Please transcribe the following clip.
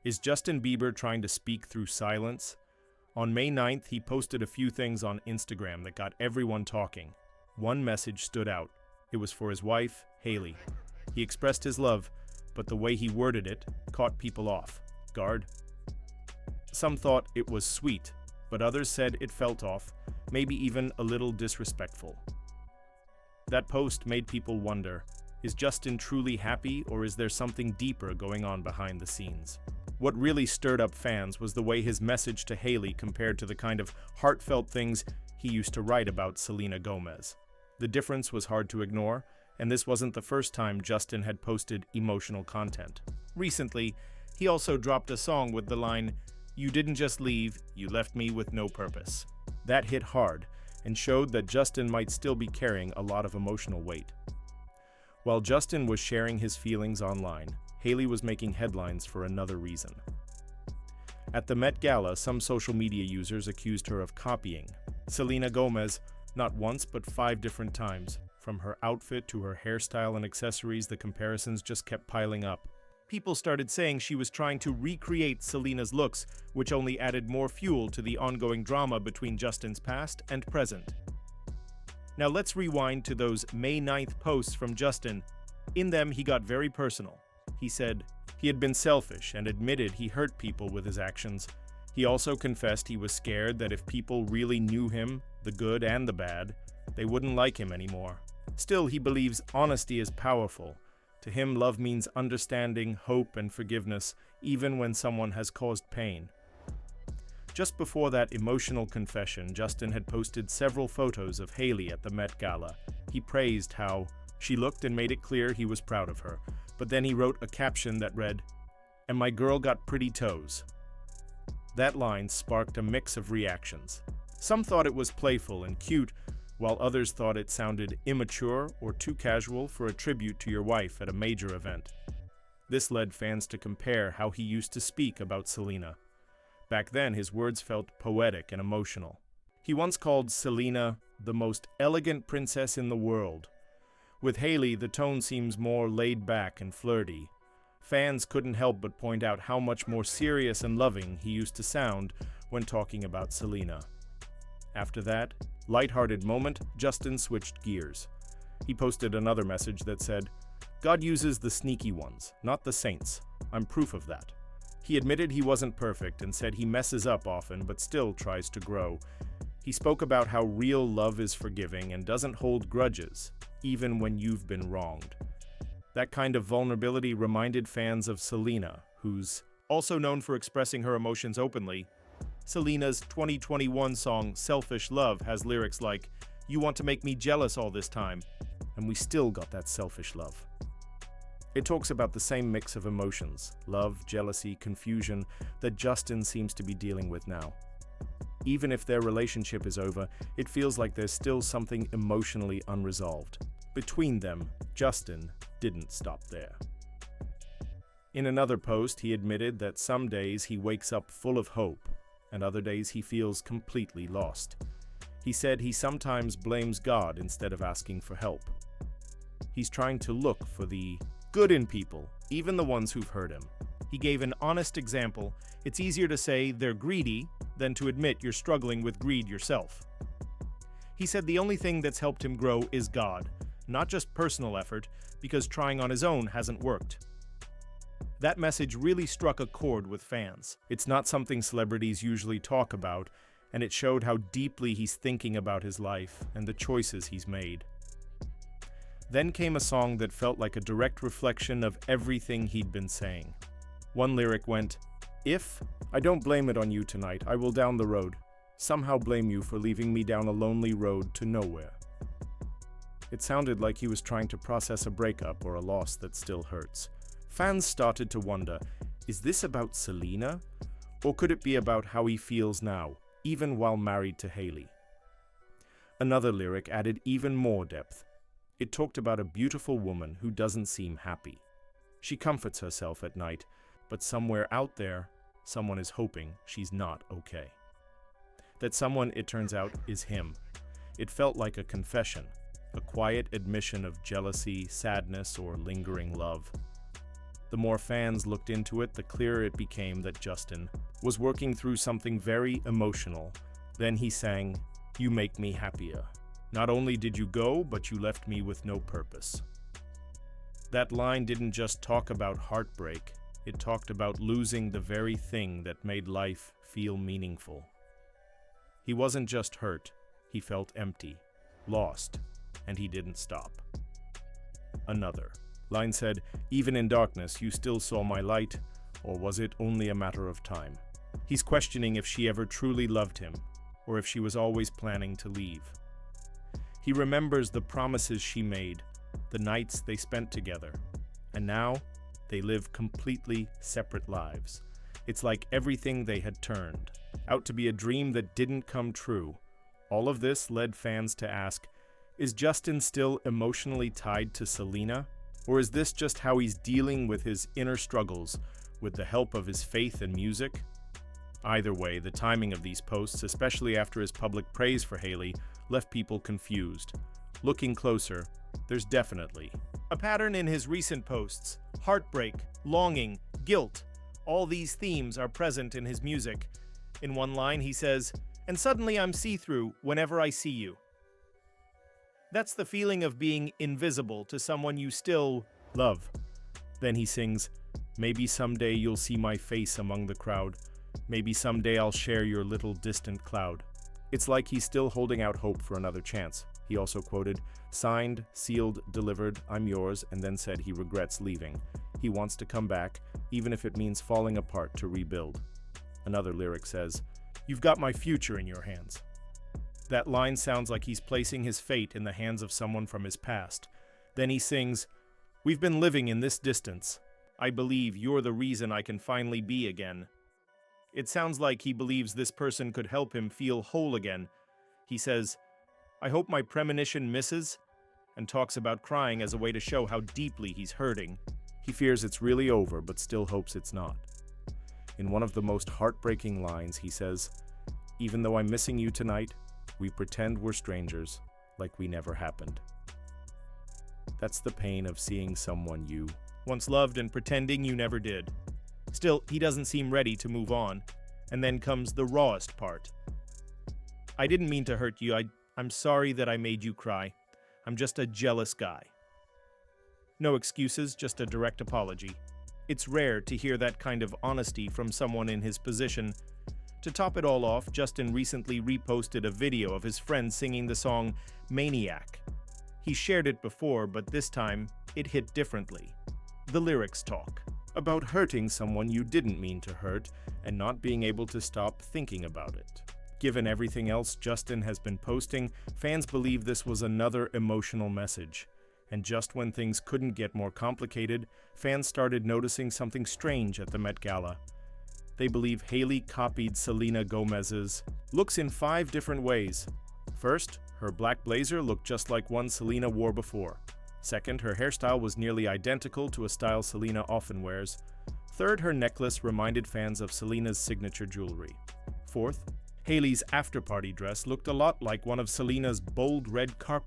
Is Justin Bieber trying to speak through silence? On May 9th, he posted a few things on Instagram that got everyone talking. One message stood out. It was for his wife, Hailey. He expressed his love, but the way he worded it caught people off guard. Some thought it was sweet, but others said it felt off, maybe even a little disrespectful. That post made people wonder, is Justin truly happy, or is there something deeper going on behind the scenes? What really stirred up fans was the way his message to Hailey compared to the kind of heartfelt things he used to write about Selena Gomez. The difference was hard to ignore, and this wasn't the first time Justin had posted emotional content. Recently, he also dropped a song with the line, "You didn't just leave, you left me with no purpose." That hit hard and showed that Justin might still be carrying a lot of emotional weight. While Justin was sharing his feelings online, Hailey was making headlines for another reason. At the Met Gala, some social media users accused her of copying Selena Gomez not once but 5 different times. From her outfit to her hairstyle and accessories, the comparisons just kept piling up. People started saying she was trying to recreate Selena's looks, which only added more fuel to the ongoing drama between Justin's past and present. Now let's rewind to those May 9th posts from Justin. In them, he got very personal. He said he had been selfish and admitted he hurt people with his actions. He also confessed he was scared that if people really knew him, the good and the bad, they wouldn't like him anymore. Still, he believes honesty is powerful. To him, love means understanding, hope, and forgiveness, even when someone has caused pain. Just before that emotional confession, Justin had posted several photos of Hailey at the Met Gala. He praised how she looked and made it clear he was proud of her. But then he wrote a caption that read, "And my girl got pretty toes." That line sparked a mix of reactions. Some thought it was playful and cute, while others thought it sounded immature or too casual for a tribute to your wife at a major event. This led fans to compare how he used to speak about Selena. Back then, his words felt poetic and emotional. He once called Selena the most elegant princess in the world. With Hailey, the tone seems more laid back and flirty. Fans couldn't help but point out how much more serious and loving he used to sound when talking about Selena. After that lighthearted moment, Justin switched gears. He posted another message that said, "God uses the sneaky ones, not the saints. I'm proof of that." He admitted he wasn't perfect and said he messes up often but still tries to grow. He spoke about how real love is forgiving and doesn't hold grudges, even when you've been wronged. That kind of vulnerability reminded fans of Selena, who's also known for expressing her emotions openly. Selena's 2021 song Selfish Love has lyrics like, "You want to make me jealous all this time, and we still got that selfish love." It talks about the same mix of emotions, love, jealousy, confusion, that Justin seems to be dealing with now. Even if their relationship is over, it feels like there's still something emotionally unresolved. Between them, Justin didn't stop there. In another post, he admitted that some days he wakes up full of hope, and other days he feels completely lost. He said he sometimes blames God instead of asking for help. He's trying to look for the good in people, even the ones who've hurt him. He gave an honest example. It's easier to say they're greedy than to admit you're struggling with greed yourself. He said the only thing that's helped him grow is God, not just personal effort, because trying on his own hasn't worked. That message really struck a chord with fans. It's not something celebrities usually talk about, and it showed how deeply he's thinking about his life and the choices he's made. Then came a song that felt like a direct reflection of everything he'd been saying. One lyric went, "If I don't blame it on you tonight, I will down the road. Somehow blame you for leaving me down a lonely road to nowhere." It sounded like he was trying to process a breakup or a loss that still hurts. Fans started to wonder, is this about Selena? Or could it be about how he feels now, even while married to Hailey? Another lyric added even more depth. It talked about a beautiful woman who doesn't seem happy. She comforts herself at night, but somewhere out there, someone is hoping she's not okay. That someone, it turns out, is him. It felt like a confession, a quiet admission of jealousy, sadness, or lingering love. The more fans looked into it, the clearer it became that Justin was working through something very emotional. Then he sang, "You make me happier. Not only did you go, but you left me with no purpose." That line didn't just talk about heartbreak, it talked about losing the very thing that made life feel meaningful. He wasn't just hurt, he felt empty, lost, and he didn't stop. Another line said, "Even in darkness, you still saw my light, or was it only a matter of time?" He's questioning if she ever truly loved him, or if she was always planning to leave. He remembers the promises she made, the nights they spent together, and now they live completely separate lives. It's like everything they had turned out to be a dream that didn't come true. All of this led fans to ask, is Justin still emotionally tied to Selena? Or is this just how he's dealing with his inner struggles with the help of his faith and music? Either way, the timing of these posts, especially after his public praise for Hailey, left people confused. Looking closer, there's definitely a pattern in his recent posts. Heartbreak, longing, guilt, all these themes are present in his music. In one line he says, "And suddenly I'm see-through whenever I see you." That's the feeling of being invisible to someone you still love. Then he sings, "Maybe someday you'll see my face among the crowd. Maybe someday I'll share your little distant cloud." It's like he's still holding out hope for another chance. He also quoted, "Signed, sealed, delivered, I'm yours," and then said he regrets leaving. He wants to come back, even if it means falling apart to rebuild. Another lyric says, "You've got my future in your hands." That line sounds like he's placing his fate in the hands of someone from his past. Then he sings, "We've been living in this distance. I believe you're the reason I can finally be again." It sounds like he believes this person could help him feel whole again. He says, "I hope my premonition misses," and talks about crying as a way to show how deeply he's hurting. He fears it's really over, but still hopes it's not. In one of the most heartbreaking lines, he says, "Even though I'm missing you tonight, we pretend we're strangers, like we never happened." That's the pain of seeing someone you once loved and pretending you never did. Still, he doesn't seem ready to move on. And then comes the rawest part. "I didn't mean to hurt you. I'm sorry that I made you cry. I'm just a jealous guy." No excuses, just a direct apology. It's rare to hear that kind of honesty from someone in his position. To top it all off, Justin recently reposted a video of his friend singing the song "Maniac." He shared it before, but this time, it hit differently. The lyrics talk about hurting someone you didn't mean to hurt and not being able to stop thinking about it. Given everything else Justin has been posting, fans believe this was another emotional message. And just when things couldn't get more complicated, fans started noticing something strange at the Met Gala. They believe Hailey copied Selena Gomez's looks in 5 different ways. First, her black blazer looked just like one Selena wore before. Second, her hairstyle was nearly identical to a style Selena often wears. Third, her necklace reminded fans of Selena's signature jewelry. Fourth, Hailey's after-party dress looked a lot like one of Selena's bold red carpet